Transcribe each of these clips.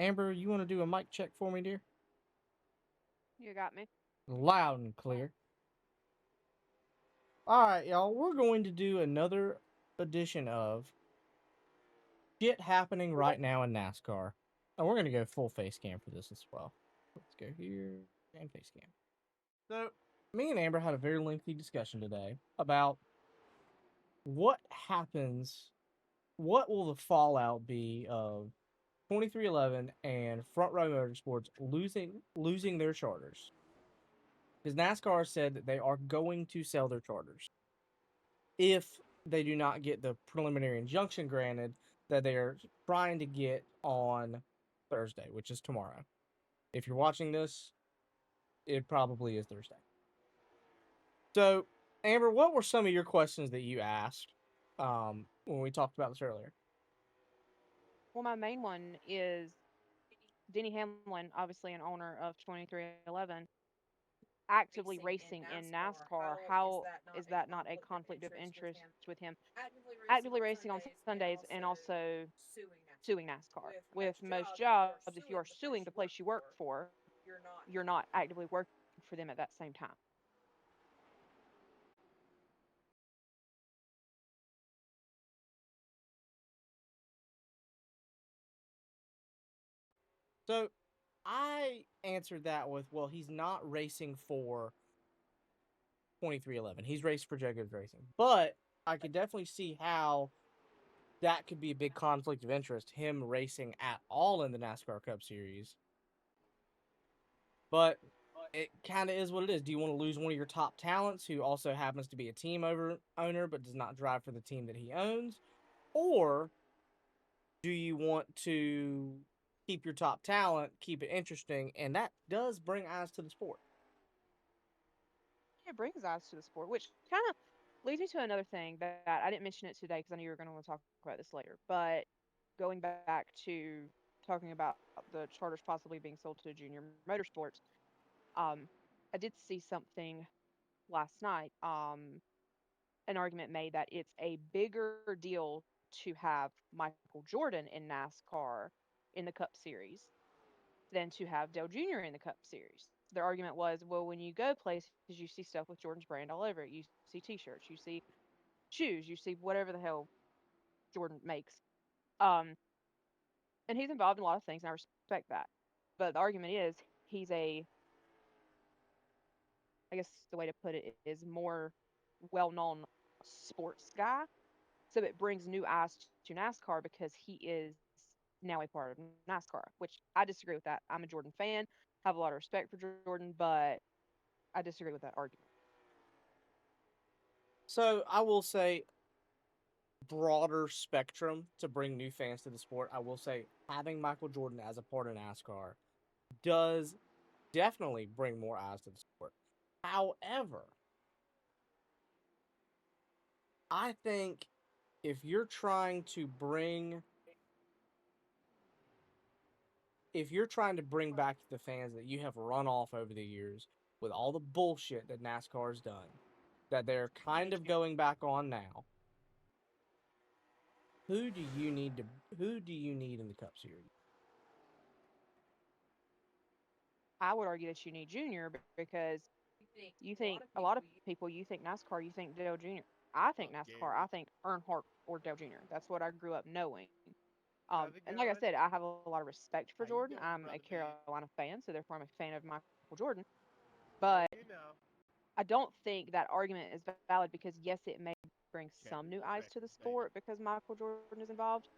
Amber, you want to do a mic check for me, dear? You got me. Loud and clear. All right, y'all. We're going to do another edition of shit happening right now in NASCAR. And we're going to go full face cam for this as well. Let's go here and face cam. So, me and Amber had a very lengthy discussion today about what happens, what will the fallout be of 2311 and Front Row Motorsports losing their charters. Because NASCAR said that they are going to sell their charters if they do not get the preliminary injunction granted that they are trying to get on Thursday, which is tomorrow. If you're watching this, it probably is Thursday. So, Amber, what were some of your questions that you asked when we talked about this earlier? Well, my main one is Denny Hamlin, obviously an owner of 2311, actively racing in NASCAR. How is that not a conflict of interest with him? Actively racing on Sundays and also suing NASCAR. With most jobs, if you are suing the place you work for, you're not actively working for them at that same time. So, I answered that with, well, he's not racing for 2311. He's raced for Jacobs Racing. But I could definitely see how that could be a big conflict of interest, him racing at all in the NASCAR Cup Series. But it kind of is what it is. Do you want to lose one of your top talents who also happens to be a owner but does not drive for the team that he owns? Or do you want to keep your top talent, keep it interesting? And that does bring eyes to the sport. It brings eyes to the sport, which kind of leads me to another thing that I didn't mention it today because I knew you were going to want to talk about this later. But going back to talking about the charters possibly being sold to Junior Motorsports, um, I did see something last night. An argument made that it's a bigger deal to have Michael Jordan in NASCAR in the Cup Series than to have Dale Jr. in the Cup Series. Their argument was, well, when you go places, you see stuff with Jordan's brand all over it. You see T-shirts, you see shoes, you see whatever the hell Jordan makes. Um, and he's involved in a lot of things, and I respect that. But the argument is he's a, I guess the way to put it is more well-known sports guy. So it brings new eyes to NASCAR because he is now a part of NASCAR, which I disagree with that. I'm a Jordan fan, have a lot of respect for Jordan, but I disagree with that argument. So I will say, broader spectrum to bring new fans to the sport. I will say having Michael Jordan as a part of NASCAR does definitely bring more eyes to the sport. However, I think if you're trying to bring if you're trying to bring back the fans that you have run off over the years with all the bullshit that NASCAR's done, that they're kind of going back on now, who do you need in the Cup Series? I would argue that you need Junior because you think a lot of people, you think NASCAR, you think Dale Jr. I think NASCAR, I think Earnhardt or Dale Jr. That's what I grew up knowing. And like I said, I have a lot of respect for Jordan. I'm a Carolina fan, so therefore I'm a fan of Michael Jordan. But I don't think that argument is valid because yes, it may bring some new eyes to the sport because Michael Jordan is involved,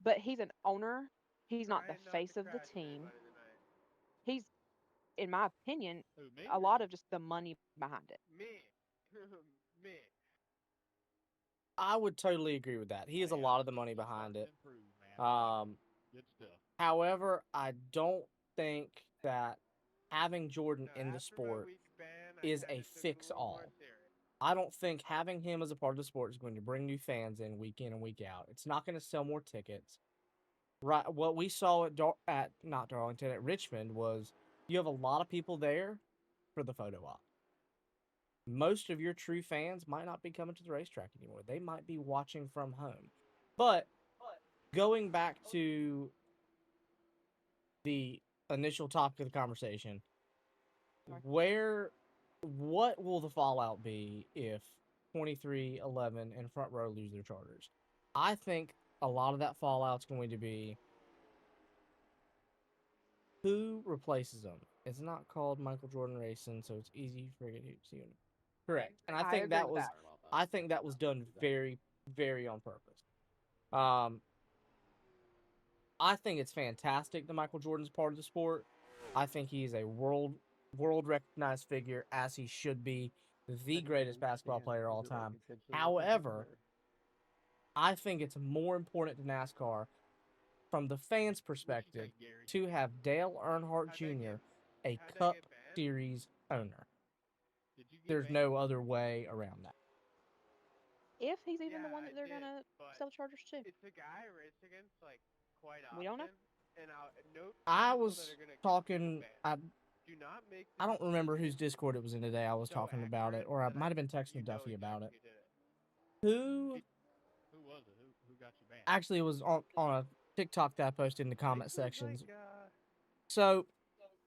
but he's an owner. He's not the face of the team. He's, in my opinion, a lot of just the money behind it. I would totally agree with that. He has a lot of the money behind it. Um, However, I don't think that having Jordan in the sport is a fix all. I don't think having him as a part of the sport is going to bring new fans in and week out. It's not going to sell more tickets. Right, what we saw at not Darlington at Richmond was you have a lot of people there for the photo op. Most of your true fans might not be coming to the racetrack anymore. They might be watching from home. But going back to the initial topic of the conversation. Sorry. What will the fallout be if 2311 and Front Row lose their charters? I think a lot of that fallout's going to be who replaces them. It's not called Michael Jordan Racing, so it's easy to forget who's doing it. Correct, and I agree with that. I think that was done very, very on purpose. Um, I think it's fantastic that Michael Jordan's part of the sport. I think he's a world recognized figure, as he should be, the greatest basketball player of all time. However, I think it's more important to NASCAR from the fans' perspective to have Dale Earnhardt Jr., a Cup Series owner. There's no other way around that. If he's even the one that they're gonna sell Chargers to, It's a guy I race against like quite we don't know. often, and I'll note to I people that was are gonna get too talking. mad. Do not make I this don't remember whose decision Discord it was in today. I was so talking about it, accurate or I that might have been you texting know Duffy about it. you did it. Who Who was it? Who got you banned? actually it was on a TikTok that I posted in the I think comment it was sections. like So,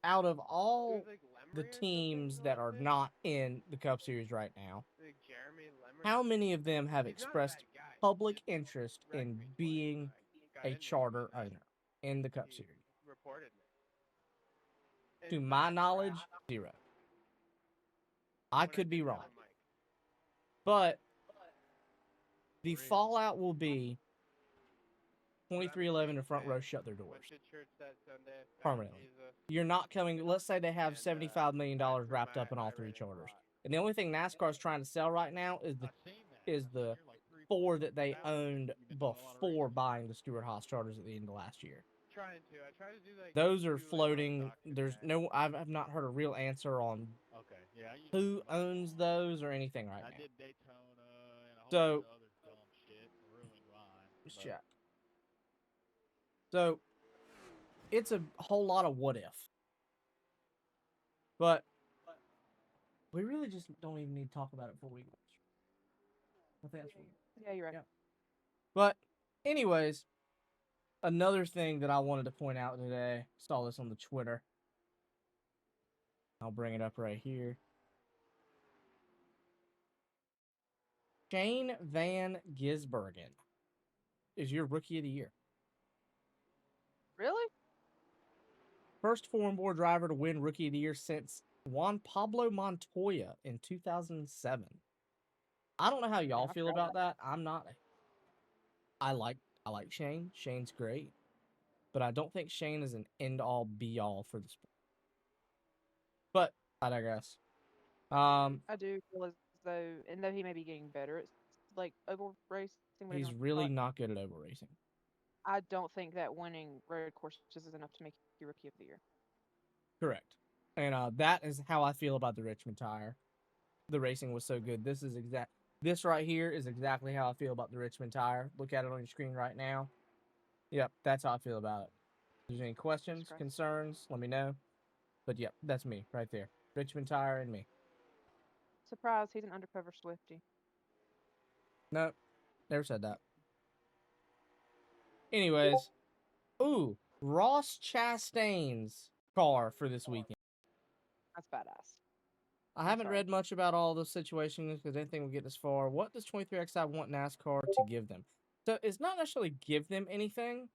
out of it all was like the Lemery or something. teams I that want to are say not in the Cup Series right now, like Jeremy Lemery. how many of them have He's not a expressed bad guy. He public just interest wrecked in me twice. being I got a into it charter and then owner in the Cup he Series? reported me. And To my knowledge, zero. I when I could be didn't have wrong, a mic. but the For real. fallout will be But I'm a 2311 and Saints Front Row fan. shut their Went doors to church that Sunday. permanently. He's a You're not coming. Let's say they have and $75 million I improved wrapped up in my all three ratings a charters, lot. and the only thing NASCAR is trying to sell right now is I seen that. is I seen the you're like 3, 4 four that charges they out. owned You've been doing a lot of before racing. buying the Stewart Haas charters at the end of last year. Trying to. I try to do like Those are 2 like floating. back to There's back. no. I've not heard a real answer on Okay, yeah, I used to do who them all owns along. those or anything right I now. did Daytona and a whole bunch So of other dumb shit, ruined mine. let's But check. So it's a whole lot of what if, but we really just don't even need to talk about it before we. I think that's what. Yeah, you're right. Yeah. But, anyways, another thing that I wanted to point out today, saw this on the Twitter. I'll bring it up right here. Shane Van Gisbergen is your rookie of the year. Really? First foreign board driver to win rookie of the year since Juan Pablo Montoya in 2007. I don't know how y'all I feel forgot about that. I'm not. I like Shane. Shane's great, but I don't think Shane is an end all be all for the sport. But I digress. I do feel as though, and though he may be getting better, it's like oval racing, but He's really not good at oval racing. I don't think that winning road courses is enough to make you rookie of the year. Correct. And that is how I feel about the Richmond tire. The racing was so good. This right here is exactly how I feel about the Richmond tire. Look at it on your screen right now. Yep, that's how I feel about it. If there's any questions, Christ. concerns, let me know. But yep, that's me right there. Richmond tire and me. Surprise, he's an undercover Swifty. Nope, never said that. Anyways, ooh, Ross Chastain's car for this weekend. That's badass. I I'm haven't sorry. read much about all those situations because I didn't think we'd get this far. What does 23XI want NASCAR to give them? So it's not necessarily give them anything.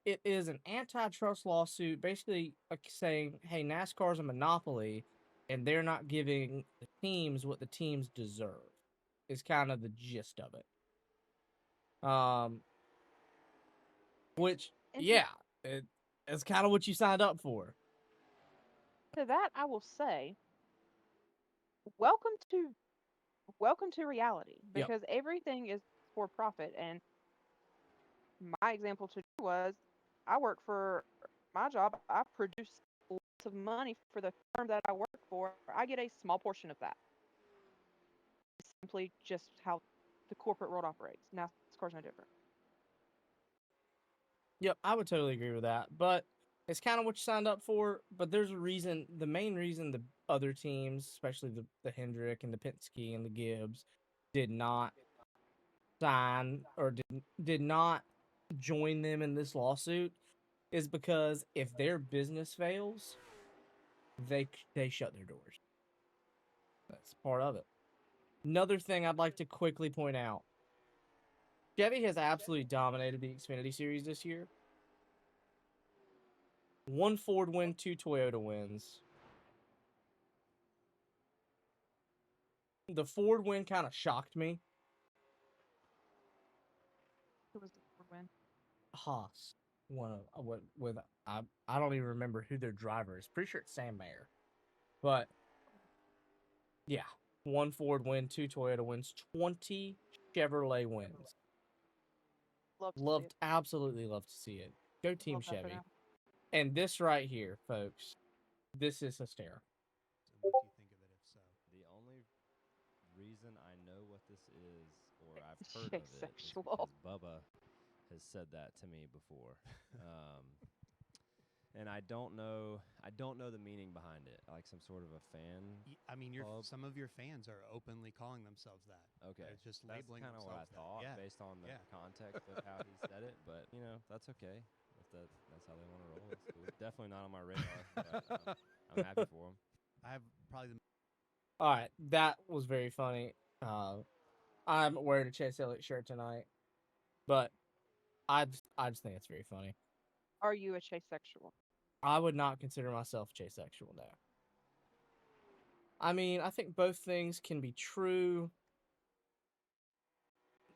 It is an antitrust lawsuit basically saying, hey, NASCAR is a monopoly and they're not giving the teams what the teams deserve, is kind of the gist of it. Which, And yeah, it's kind of what you signed up for. to that, I will say, welcome to welcome to reality Yep. because everything is for profit. And my example to you was, I work for my job. I produce lots of money for the firm that I work for. I get a small portion of that. It's simply just how the corporate world operates. NASCAR's no different. Yep, I would totally agree with that. But it's kind of what you signed up for. But there's a reason. The main reason the other teams, especially the Hendrick and the Penske and the Gibbs, did not sign or did not join them in this lawsuit is because if their business fails, they shut their doors. That's part of it. Another thing I'd like to quickly point out: Chevy has absolutely dominated the Xfinity Series this year. 1 Ford win, 2 Toyota wins. The Ford win kind of shocked me. Who was the Ford win? Haas won with I don't even remember who their driver is. Pretty sure it's Sam Mayer. But yeah, 1 Ford win, 2 Toyota wins, 20 Chevrolet wins. Love to see it. Absolutely love to see it. Go Team Love that for Chevy. them. And this right here, folks, this is hysterical. And what do you think of it if so? The only reason I know what this is, or I've heard Shake of it, is sexual. because Bubba has said that to me before. And I don't know the meaning behind it, like some sort of a fan. I mean, club. some of your fans are openly calling themselves that. Okay, They're just that's labeling kind of what I themselves that. thought Yeah. based on the Yeah. context of how he said it. But that's okay. If that's how they want to roll. It's cool. Definitely not on my radar. But, I'm happy for him. I have probably the All right, that was very funny. I'm wearing a Chase Elliott shirt tonight, but I just think it's very funny. Are you a Chase sexual? I would not consider myself Chase sexual now. I mean, I think both things can be true.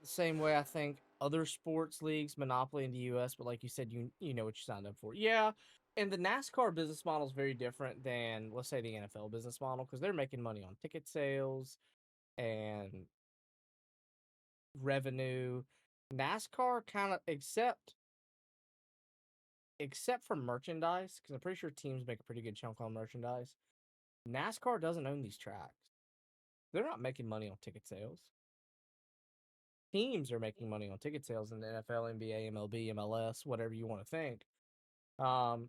The same way I think other sports leagues monopoly in the U.S., but like you said, you know what you signed up for. Yeah, and the NASCAR business model is very different than, let's say, the NFL business model because they're making money on ticket sales and revenue. NASCAR kind of except for merchandise, because I'm pretty sure teams make a pretty good chunk on merchandise. NASCAR doesn't own these tracks. They're not making money on ticket sales. Teams are making money on ticket sales in the NFL, NBA, MLB, MLS, whatever you want to think. But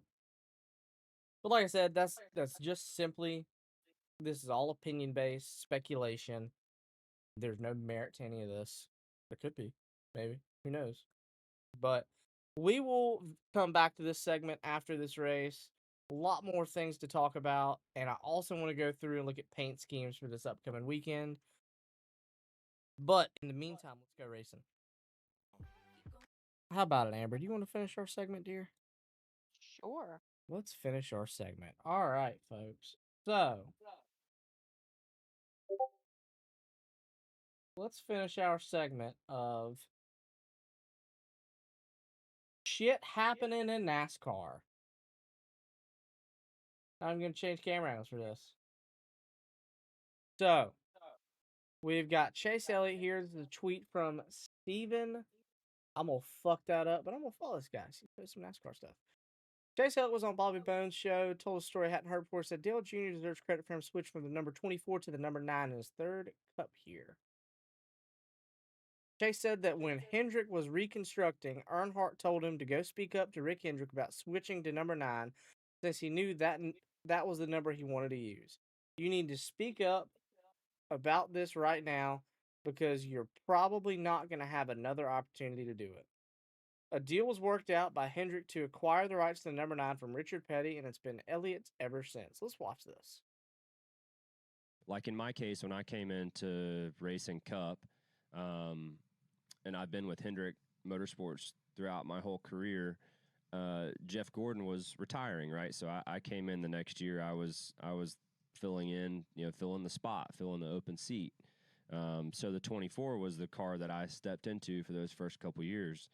like I said, that's just simply, this is all opinion based speculation. There's no merit to any of this. There could be, maybe, who knows? But we will come back to this segment after this race. A lot more things to talk about, and I also want to go through and look at paint schemes for this upcoming weekend. But in the meantime, let's go racing. How about it, Amber? Do you want to finish our segment, dear? Sure. Let's finish our segment. All right, folks. So, let's finish our segment of shit happening in NASCAR. I'm going to change camera angles for this. So, we've got Chase Elliott here. This is a tweet from Steven. I'm going to fuck that up, but I'm going to follow this guy. He posts some NASCAR stuff. Chase Elliott was on Bobby Bones' show, told a story I hadn't heard before, said Dale Jr. deserves credit for him switching from the number 24 to the number 9 in his third cup here. Chase said that when Hendrick was reconstructing, Earnhardt told him to go speak up to Rick Hendrick about switching to number 9 since he knew that was the number he wanted to use. You need to speak up about this right now because you're probably not going to have another opportunity to do it. A deal was worked out by Hendrick to acquire the rights to the number 9 from Richard Petty, and it's been Elliott's ever since. Let's watch this. Like in my case, when I came into Racing Cup, and I've been with Hendrick Motorsports throughout my whole career, Jeff Gordon was retiring, right? So I came in the next year. I was filling in, filling the spot, filling the open seat. So the 24 was the car that I stepped into for those first couple years.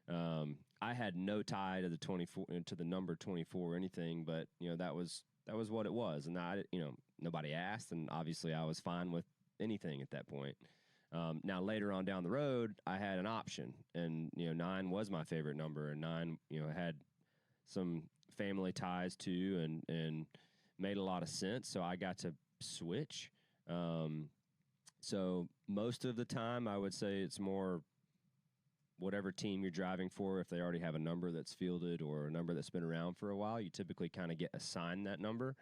I had no tie to the 24 to the number 24 or anything, but that was what it was, and nobody asked, and obviously I was fine with anything at that point. Now later on down the road, I had an option, and 9 was my favorite number, and 9 had some family ties to, and made a lot of sense, so I got to switch. So most of the time, I would say it's more whatever team you're driving for. If they already have a number that's fielded or a number that's been around for a while, you typically kind of get assigned that number.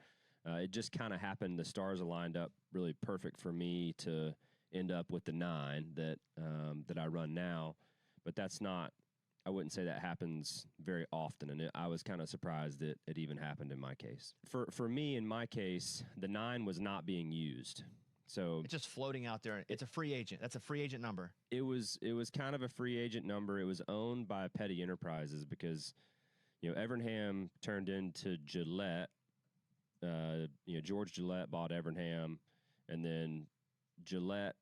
It just kind of happened. The stars aligned up really perfect for me to end up with the 9 that I run now. But that's not I wouldn't say that happens very often, and I was kind of surprised that it even happened in my case. For me, in my case, the 9 was not being used. So It's just floating out there. It's a free agent. That's a free agent number. it was kind of a free agent number. It was owned by Petty Enterprises because Evernham turned into Gillette. George Gillette bought Evernham, and then Gillette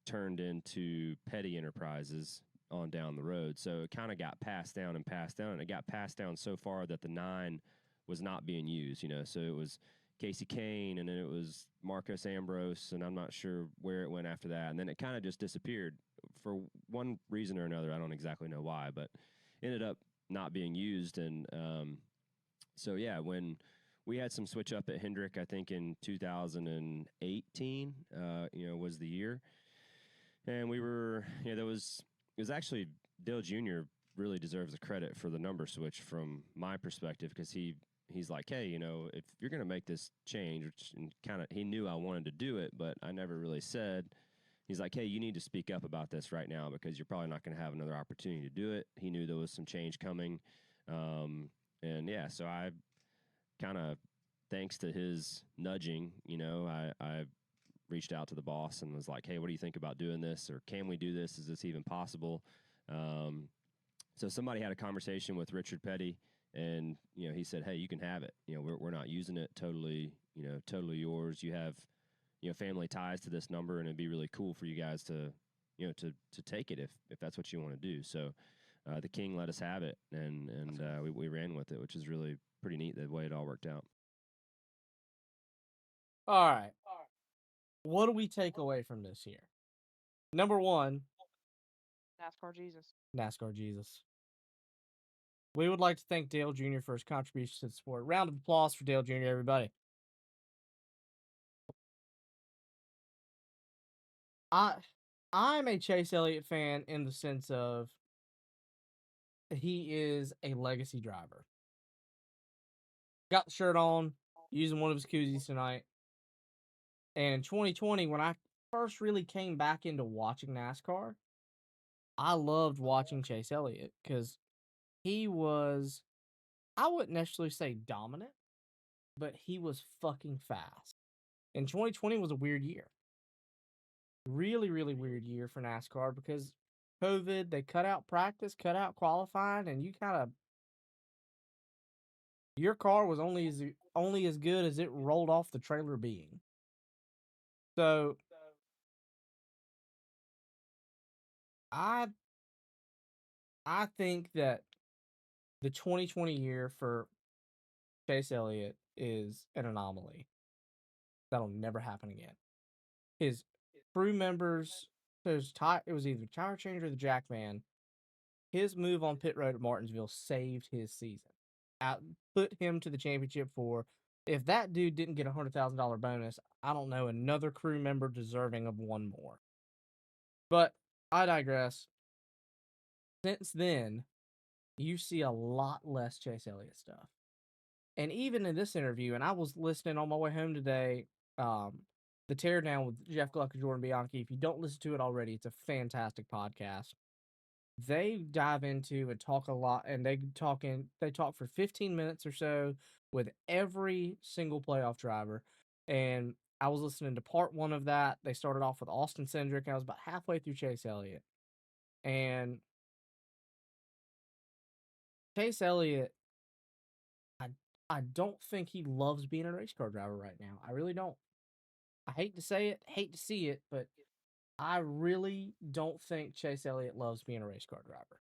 turned into Petty Enterprises on down the road. So it kind of got passed down and passed down, and it got passed down so far that the 9 was not being used. So it was Casey Kane, and then it was Marcos Ambrose, and I'm not sure where it went after that. And then it kind of just disappeared for one reason or another. I don't exactly know why, but ended up not being used. And so yeah, when we had some switch up at Hendrick, I think in 2018, was the year, and we were, there was it was actually Dale Jr. really deserves the credit for the number switch from my perspective because he's like, hey, if you're going to make this change, which kind of he knew I wanted to do it, but I never really said. He's like, hey, you need to speak up about this right now because you're probably not going to have another opportunity to do it. He knew there was some change coming, and yeah, so I kind of, thanks to his nudging, I reached out to the boss and was like, hey, what do you think about doing this? Or can we do this? Is this even possible? So somebody had a conversation with Richard Petty, and he said, hey, you can have it. We're not using it. Totally, totally yours. You have family ties to this number, and it'd be really cool for you guys to to take it if that's what you want to do. So the King let us have it, and we ran with it, which is really pretty neat the way it all worked out. All right. What do we take away from this here? Number one, NASCAR Jesus. NASCAR Jesus. We would like to thank Dale Jr. for his contributions to the sport. Round of applause for Dale Jr., everybody. I'm a Chase Elliott fan in the sense of he is a legacy driver. Got the shirt on, using one of his koozies tonight. And in 2020, when I first really came back into watching NASCAR, I loved watching Chase Elliott because he was, I wouldn't necessarily say dominant, but he was fucking fast. And 2020 was a weird year. Really, really weird year for NASCAR because COVID, they cut out practice, cut out qualifying, and your car was only as good as it rolled off the trailer being. So I think that the 2020 year for Chase Elliott is an anomaly. That'll never happen again. His crew members, it was either tire changer or the jack man. His move on pit road at Martinsville saved his season. Put him to the championship for. If that dude didn't get a $100,000 bonus, I don't know another crew member deserving of one more. But I digress. Since then, you see a lot less Chase Elliott stuff. And even in this interview, and I was listening on my way home today, the Teardown with Jeff Gluck and Jordan Bianchi. If you don't listen to it already, it's a fantastic podcast. They dive into and talk a lot, and they talk for 15 minutes or so with every single playoff driver. And I was listening to part one of that. They started off with Austin Cindric. I was about halfway through Chase Elliott. And Chase Elliott, I don't think he loves being a race car driver right now. I really don't. I hate to say it, hate to see it, but I really don't think Chase Elliott loves being a race car driver.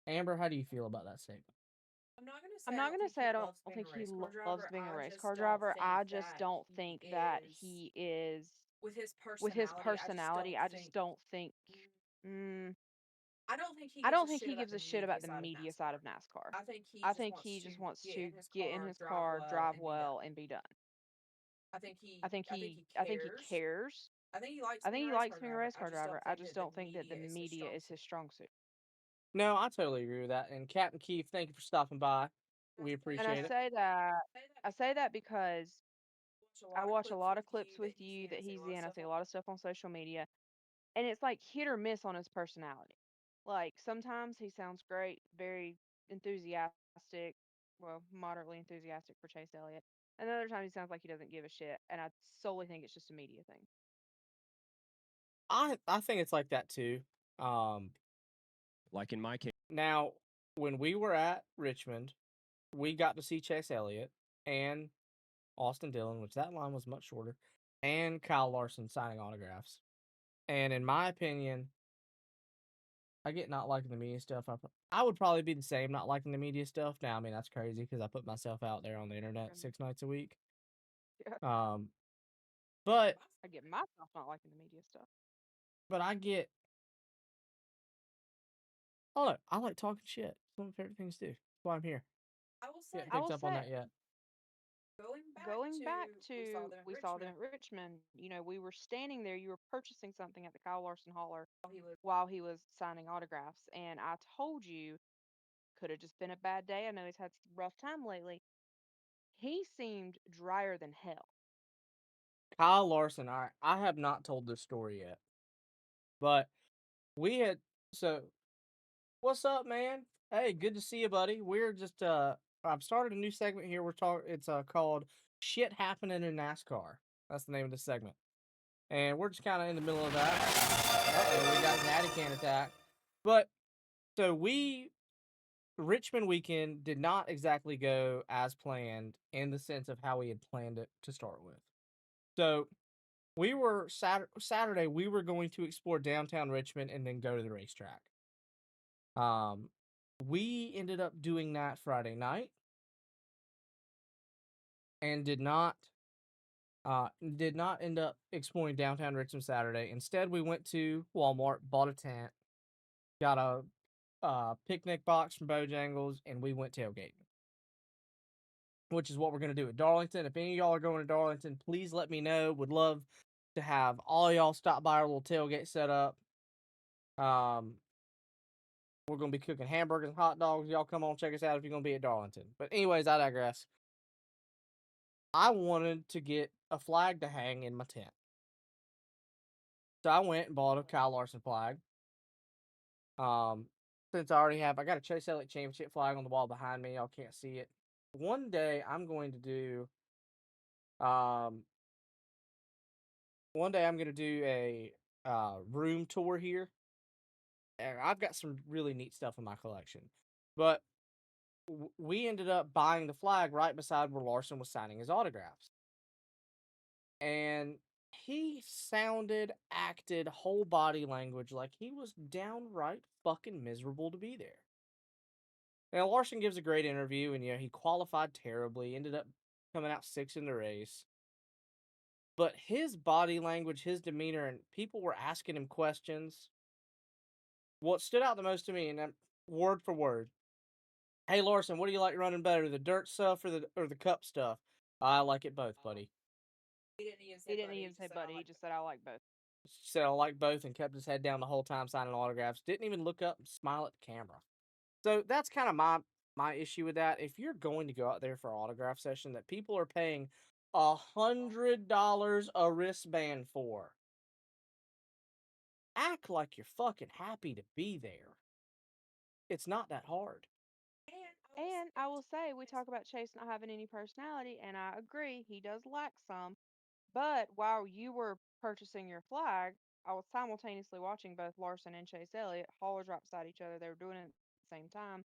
Amber, how do you feel about that statement? I'm not gonna say I don't think he loves being a race car driver. I just don't think that he is with his personality. I just don't think. Mm, I don't think he gives a shit about the media side of NASCAR. I think he just wants to get in his car, drive well, and be done. I think he cares. I think he likes being a race car driver. I just don't think that the media is his strong suit. No, I totally agree with that. And Captain Keith, thank you for stopping by. We And appreciate it. I say that because I watch a lot of clips with you that he's in. I see a lot of stuff on social media, and it's like hit or miss on his personality. Like sometimes he sounds great, very enthusiastic, well, moderately enthusiastic for Chase Elliott. And other times he sounds like he doesn't give a shit, and I solely think it's just a media thing. I think it's like that too. Um, Like in my case, Now, when we were at Richmond, we got to see Chase Elliott and Austin Dillon, which that line was much shorter, and Kyle Larson signing autographs. And in my opinion, I get not liking the media stuff. I would probably be the same, not liking the media stuff. Now, I mean, that's crazy because I put myself out there on the internet 6 nights a week. Yeah. Um, but I get myself not liking the media stuff. I get, oh, look, I like talking shit. It's one of my favorite things to do. That's why I'm here. Getting I picked will up on say, that yet. going back to we saw them at Richmond, we were standing there, you were purchasing something at the Kyle Larson hauler while he was signing autographs, and I told you could have just been a bad day. I know he's had a rough time lately. He seemed drier than hell. Kyle Larson, I have not told this story yet, but we had, so what's up, man? Hey, good to see you, buddy. We're just I've started a new segment here. We're talking. It's called "Shit Happening in NASCAR." That's the name of the segment, and we're just kind of in the middle of that. Uh-oh, we got an natty can attack. But so Richmond weekend did not exactly go as planned in the sense of how we had planned it to start with. So we were Saturday. We were going to explore downtown Richmond and then go to the racetrack. Um, we ended up doing that Friday night and did not end up exploring downtown Richmond Saturday. Instead, we went to Walmart, bought a tent, got a picnic box from Bojangles, and we went tailgating, which is what we're gonna do at Darlington. If any of y'all are going to Darlington, please let me know. Would love to have all y'all stop by our little tailgate set up. Um, we're gonna be cooking hamburgers and hot dogs. Y'all come on, check us out if you're gonna be at Darlington. But anyways, I digress. I wanted to get a flag to hang in my tent. So I went and bought a Kyle Larson flag. Um, since I got a Chase Elliott Championship flag on the wall behind me. Y'all can't see it. One day I'm going to do, um, a room tour here, and I've got some really neat stuff in my collection. But we ended up buying the flag right beside where Larson was signing his autographs. And he acted whole body language like he was downright fucking miserable to be there. Now, Larson gives a great interview, and he qualified terribly, ended up coming out sixth in the race. But his body language, his demeanor, and people were asking him questions. What stood out the most to me, and word for word, "Hey Larson, what do you like running better, the dirt stuff or the cup stuff?" "I like it both, buddy." He didn't even say buddy. He just said I like both. Said I like both and kept his head down the whole time signing autographs. Didn't even look up and smile at the camera. So that's kind of my issue with that. If you're going to go out there for an autograph session that people are paying $100 a wristband for, act like you're fucking happy to be there. It's not that hard. And I will say, we talk about Chase not having any personality, and I agree, he does lack some. But while you were purchasing your flag, I was simultaneously watching both Larson and Chase Elliott. Haulers right beside each other. They were doing it at the same time.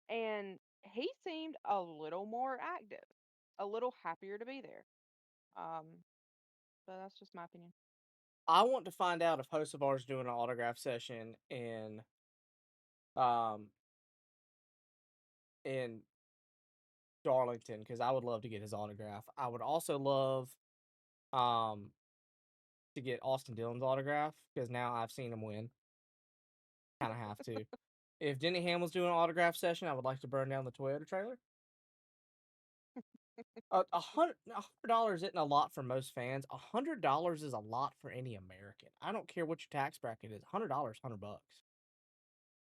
And he seemed a little more active, a little happier to be there. Um, but that's just my opinion. I want to find out if Hocevar's doing an autograph session um in Darlington because I would love to get his autograph. I would also love um to get Austin Dillon's autograph because now I've seen him win. Kind of have to. If Denny Hamlin's doing an autograph session, I would like to burn down the Toyota trailer. $100 isn't a lot for most fans. $100 is a lot for any American. I don't care what your tax bracket is. $100, $100.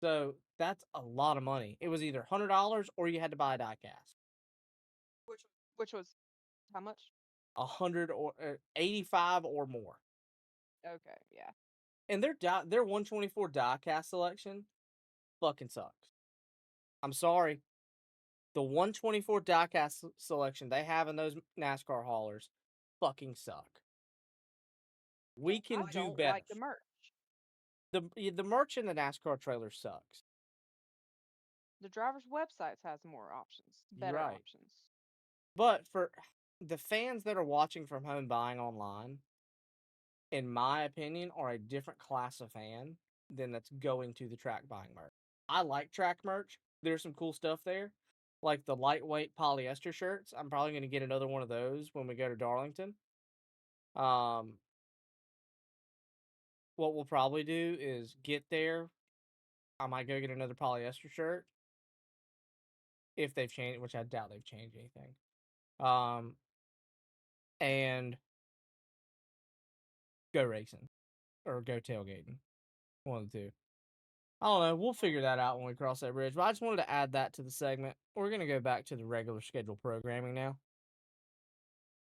So that's a lot of money. It was either $100 or you had to buy a die cast. Which was how much? 100 or 85 or more. Okay, yeah. And their 124 die cast selection fucking sucks. I'm sorry. The 124 diecast selection they have in those NASCAR haulers fucking suck. We can I do don't better. like the merch. The merch in the NASCAR trailer sucks. The driver's websites has more options, better Right. options. But for the fans that are watching from home buying online, in my opinion, are a different class of fan than that's going to the track buying merch. I like track merch. There's some cool stuff there. Like the lightweight polyester shirts. I'm probably going to get another one of those when we go to Darlington. What we'll probably do is get there. I might go get another polyester shirt. If they've changed, which I doubt they've changed anything. And go racing. Or go tailgating. One of the two. I don't know. We'll figure that out when we cross that bridge. But I just wanted to add that to the segment. We're going to go back to the regular schedule programming now.